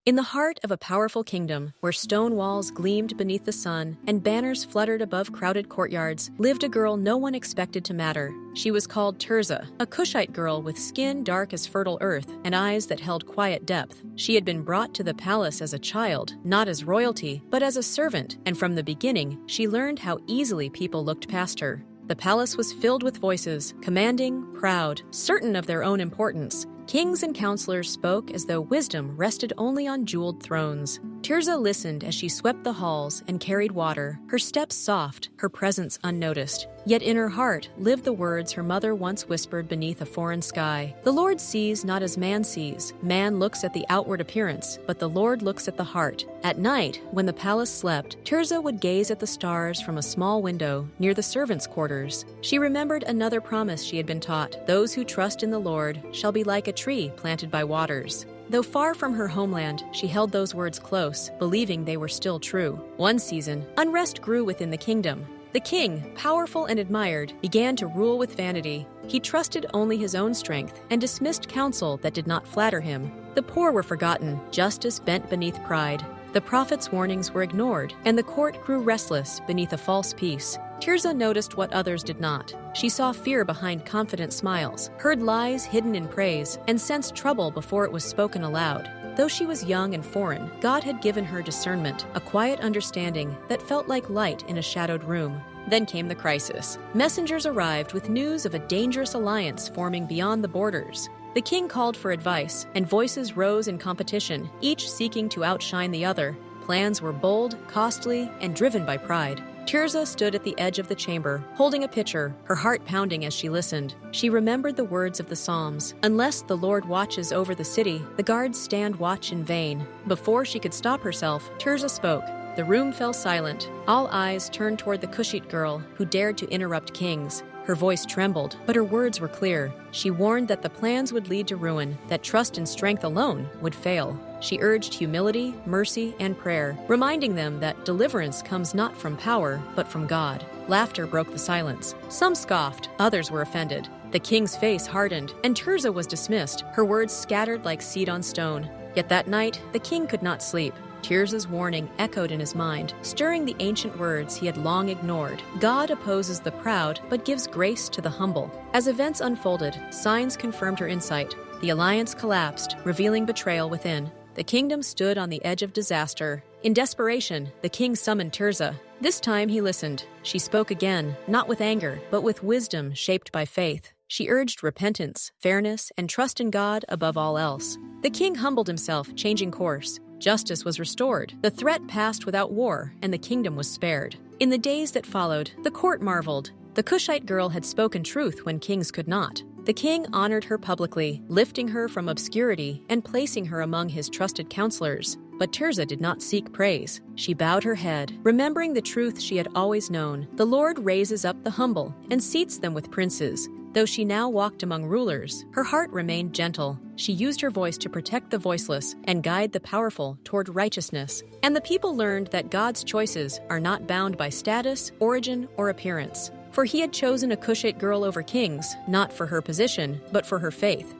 In the heart of a powerful kingdom, where stone walls gleamed beneath the sun and banners fluttered above crowded courtyards, lived a girl no one expected to matter. She was called Tirzah, a Cushite girl with skin dark as fertile earth and eyes that held quiet depth. She had been brought to the palace as a child, not as royalty, but as a servant, and from the beginning, she learned how easily people looked past her. The palace was filled with voices, commanding, proud, certain of their own importance. Kings and counselors spoke as though wisdom rested only on jeweled thrones. Tirzah listened as she swept the halls and carried water, her steps soft, her presence unnoticed. Yet in her heart lived the words her mother once whispered beneath a foreign sky. "The Lord sees not as man sees. Man looks at the outward appearance, but the Lord looks at the heart." At night, when the palace slept, Tirzah would gaze at the stars from a small window near the servants' quarters. She remembered another promise she had been taught: "Those who trust in the Lord shall be like a tree planted by waters." Though far from her homeland, she held those words close, believing they were still true. One season, unrest grew within the kingdom. The king, powerful and admired, began to rule with vanity. He trusted only his own strength and dismissed counsel that did not flatter him. The poor were forgotten, justice bent beneath pride. The prophet's warnings were ignored, and the court grew restless beneath a false peace. Tirzah noticed what others did not. She saw fear behind confident smiles, heard lies hidden in praise, and sensed trouble before it was spoken aloud. Though she was young and foreign, God had given her discernment, a quiet understanding that felt like light in a shadowed room. Then came the crisis. Messengers arrived with news of a dangerous alliance forming beyond the borders. The king called for advice, and voices rose in competition, each seeking to outshine the other. Plans were bold, costly, and driven by pride. Tirzah stood at the edge of the chamber, holding a pitcher, her heart pounding as she listened. She remembered the words of the Psalms: "Unless the Lord watches over the city, the guards stand watch in vain." Before she could stop herself, Tirzah spoke. The room fell silent. All eyes turned toward the Cushite girl who dared to interrupt kings. Her voice trembled, but her words were clear. She warned that the plans would lead to ruin, that trust in strength alone would fail. She urged humility, mercy, and prayer, reminding them that deliverance comes not from power, but from God. Laughter broke the silence. Some scoffed, others were offended. The king's face hardened, and Tirzah was dismissed, her words scattered like seed on stone. Yet that night, the king could not sleep. Tirzah's warning echoed in his mind, stirring the ancient words he had long ignored. God opposes the proud, but gives grace to the humble. As events unfolded, signs confirmed her insight. The alliance collapsed, revealing betrayal within. The kingdom stood on the edge of disaster. In desperation, the king summoned Tirzah. This time he listened. She spoke again, not with anger, but with wisdom shaped by faith. She urged repentance, fairness, and trust in God above all else. The king humbled himself, changing course. Justice was restored, the threat passed without war, and the kingdom was spared. In the days that followed, the court marveled. The Cushite girl had spoken truth when kings could not. The king honored her publicly, lifting her from obscurity and placing her among his trusted counselors. But Tirzah did not seek praise. She bowed her head, remembering the truth she had always known. The Lord raises up the humble and seats them with princes. Though she now walked among rulers, her heart remained gentle. She used her voice to protect the voiceless and guide the powerful toward righteousness. And the people learned that God's choices are not bound by status, origin, or appearance. For he had chosen a Cushite girl over kings, not for her position, but for her faith.